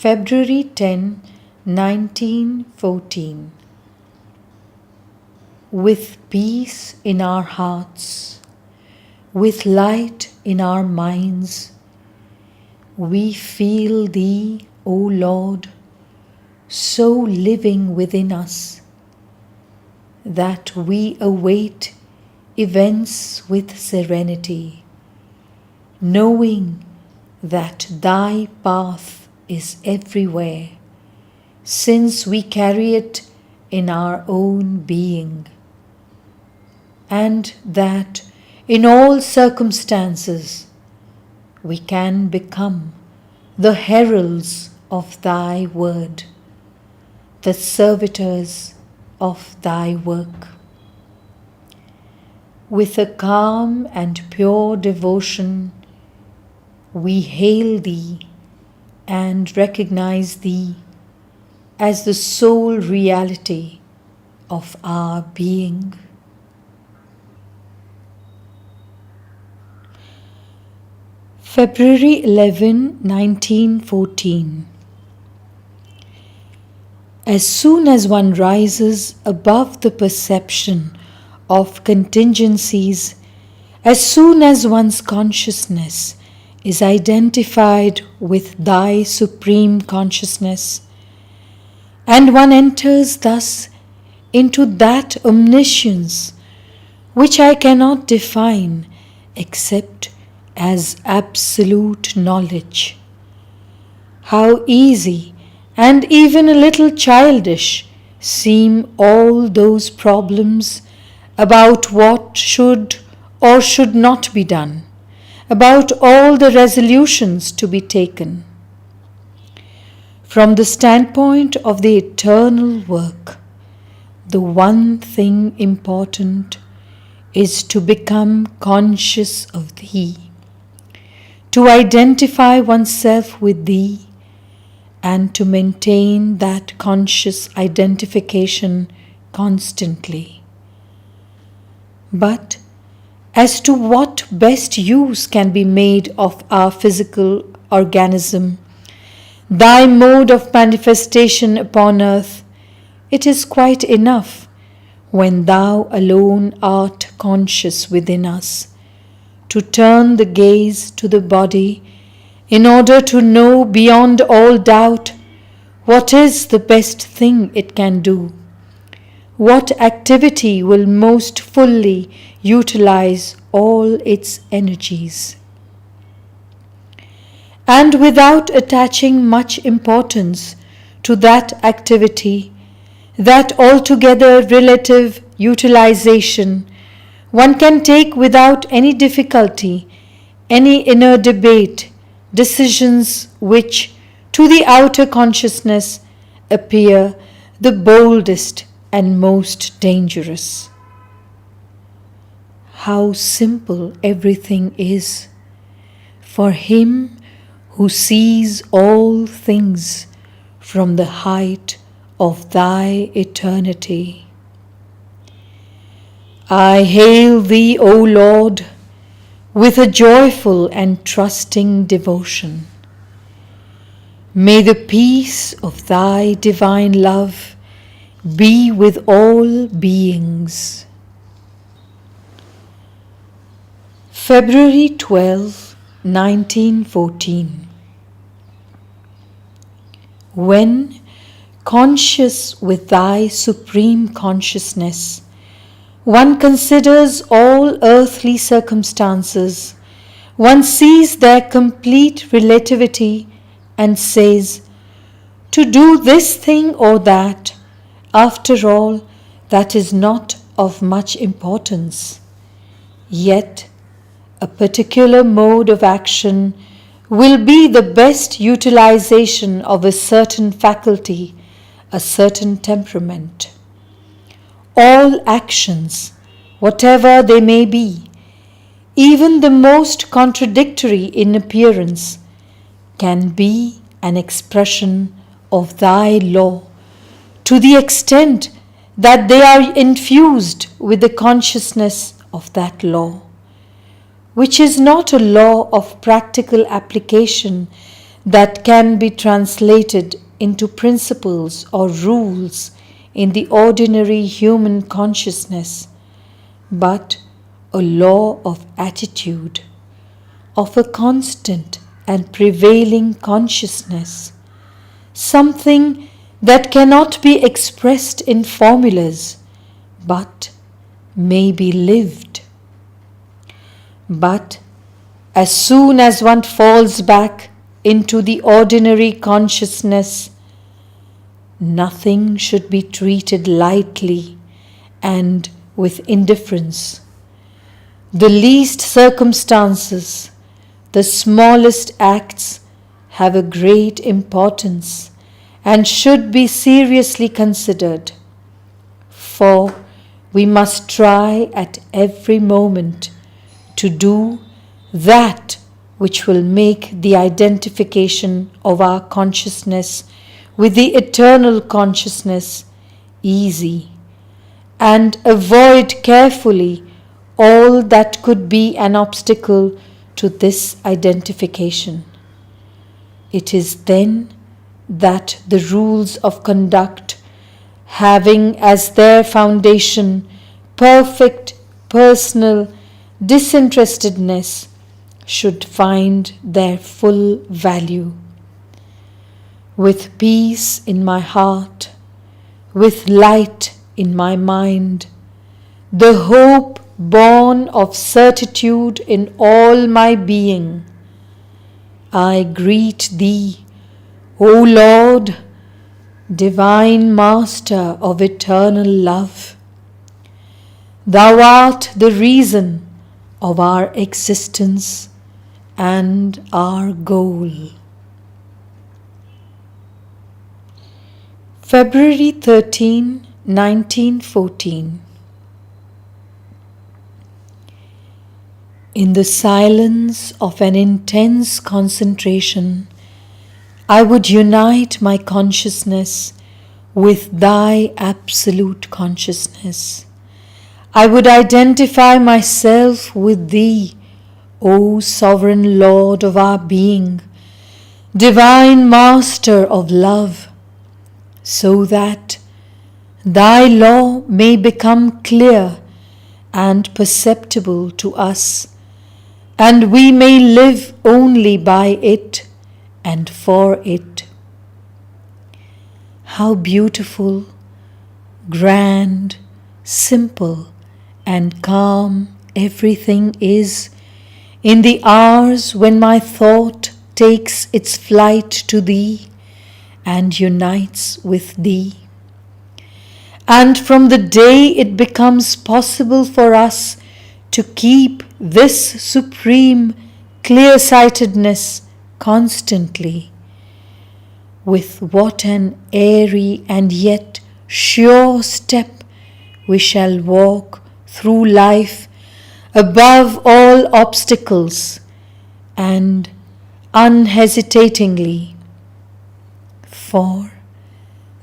February 10, 1914. With peace in our hearts, with light in our minds, we feel Thee, O Lord, so living within us, that we await events with serenity, knowing that Thy path is everywhere, since we carry it in our own being, and that in all circumstances we can become the heralds of Thy word, the servitors of Thy work. With a calm and pure devotion, we hail Thee and recognize Thee as the sole reality of our being. February 11, 1914. As soon as one rises above the perception of contingencies, as soon as one's consciousness is identified with Thy supreme consciousness, and one enters thus into that omniscience which I cannot define except as absolute knowledge. How easy and even a little childish seem all those problems about what should or should not be done, about all the resolutions to be taken. From the standpoint of the eternal work, the one thing important is to become conscious of Thee, to identify oneself with Thee, and to maintain that conscious identification constantly. But as to what best use can be made of our physical organism, Thy mode of manifestation upon earth, it is quite enough when Thou alone art conscious within us, to turn the gaze to the body in order to know beyond all doubt what is the best thing it can do, what activity will most fully utilize all its energies. And without attaching much importance to that activity, that altogether relative utilization, one can take without any difficulty any inner debate, decisions which to the outer consciousness appear the boldest and most dangerous. How simple everything is for him who sees all things from the height of Thy eternity. I hail Thee, O Lord, with a joyful and trusting devotion. May the peace of Thy divine love be with all beings. February 12, 1914. When, conscious with Thy supreme consciousness, one considers all earthly circumstances, one sees their complete relativity and says, to do this thing or that, after all, that is not of much importance. Yet, a particular mode of action will be the best utilization of a certain faculty, a certain temperament. All actions, whatever they may be, even the most contradictory in appearance, can be an expression of Thy law to the extent that they are infused with the consciousness of that law, which is not a law of practical application, that can be translated into principles or rules in the ordinary human consciousness, but a law of attitude, of a constant and prevailing consciousness, something that cannot be expressed in formulas, but may be lived. But as soon as one falls back into the ordinary consciousness, nothing should be treated lightly and with indifference. The least circumstances, the smallest acts have a great importance and should be seriously considered, for we must try at every moment to do that which will make the identification of our consciousness with the eternal consciousness easy, and avoid carefully all that could be an obstacle to this identification. It is then that the rules of conduct, having as their foundation perfect personal disinterestedness, should find their full value. With peace in my heart, with light in my mind, the hope born of certitude in all my being, I greet Thee, O Lord, Divine Master of eternal love. Thou art the reason of our existence and our goal. February 13, 1914. In the silence of an intense concentration, I would unite my consciousness with Thy absolute consciousness. I would identify myself with Thee, O Sovereign Lord of our being, Divine Master of love, so that Thy law may become clear and perceptible to us, and we may live only by it and for it. How beautiful, grand, simple, and calm everything is in the hours when my thought takes its flight to Thee and unites with Thee. And from the day it becomes possible for us to keep this supreme clear-sightedness constantly, with what an airy and yet sure step we shall walk through life above all obstacles and unhesitatingly. For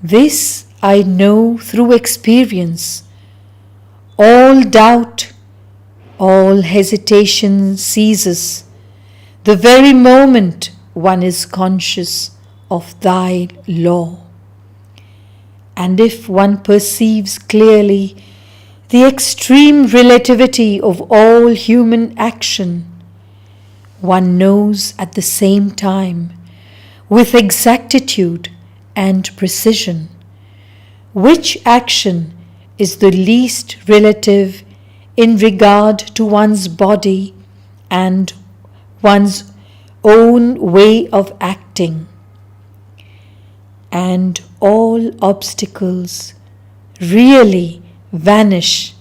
this I know through experience. All doubt, all hesitation ceases the very moment one is conscious of Thy law. And if one perceives clearly the extreme relativity of all human action, one knows at the same time, with exactitude and precision, which action is the least relative in regard to one's body and one's own way of acting, and all obstacles really vanish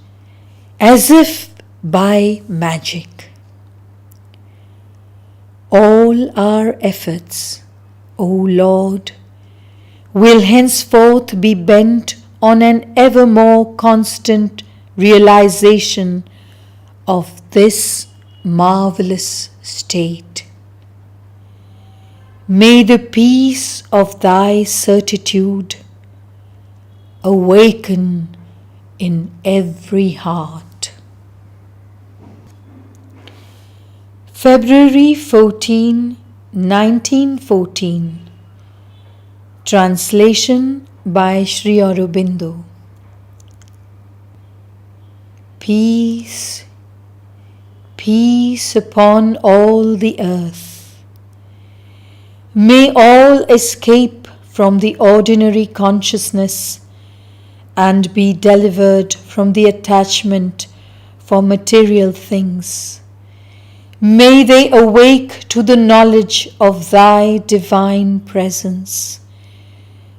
as if by magic. All our efforts, O Lord, will henceforth be bent on an ever more constant realization of this marvelous state. May the peace of Thy certitude awaken in every heart. February 14, 1914. Translation by Sri Aurobindo. Peace, peace upon all the earth. May all escape from the ordinary consciousness and be delivered from the attachment for material things. May they awake to the knowledge of Thy divine presence,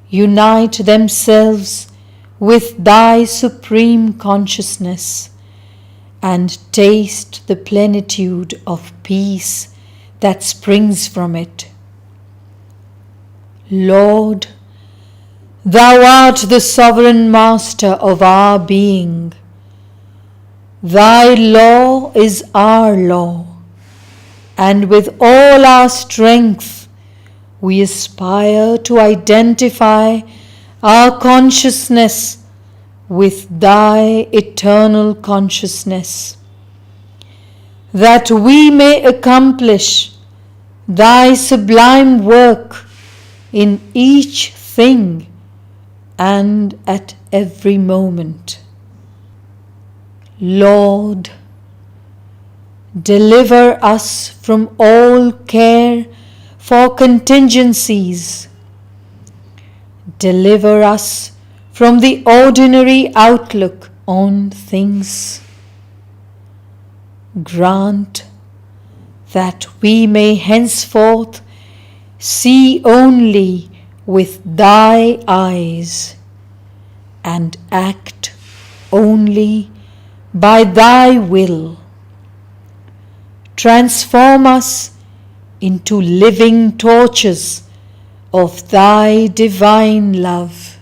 unite themselves with Thy supreme consciousness, and taste the plenitude of peace that springs from it. Lord, Thou art the sovereign master of our being. Thy law is our law, and with all our strength we aspire to identify our consciousness with Thy eternal consciousness, that we may accomplish Thy sublime work in each thing and at every moment. Lord, deliver us from all care for contingencies. Deliver us from the ordinary outlook on things. Grant that we may henceforth see only with Thy eyes and act only by Thy will. Transform us into living torches of Thy divine love.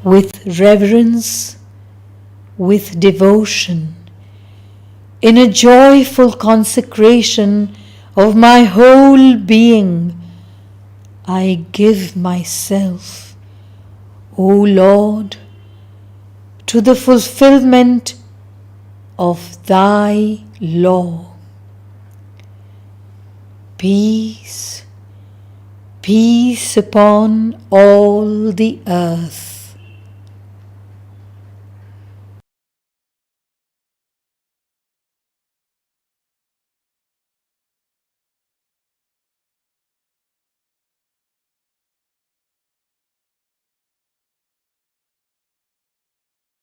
With reverence, with devotion, in a joyful consecration of my whole being, I give myself, O Lord, to the fulfillment of Thy law. Peace, peace upon all the earth.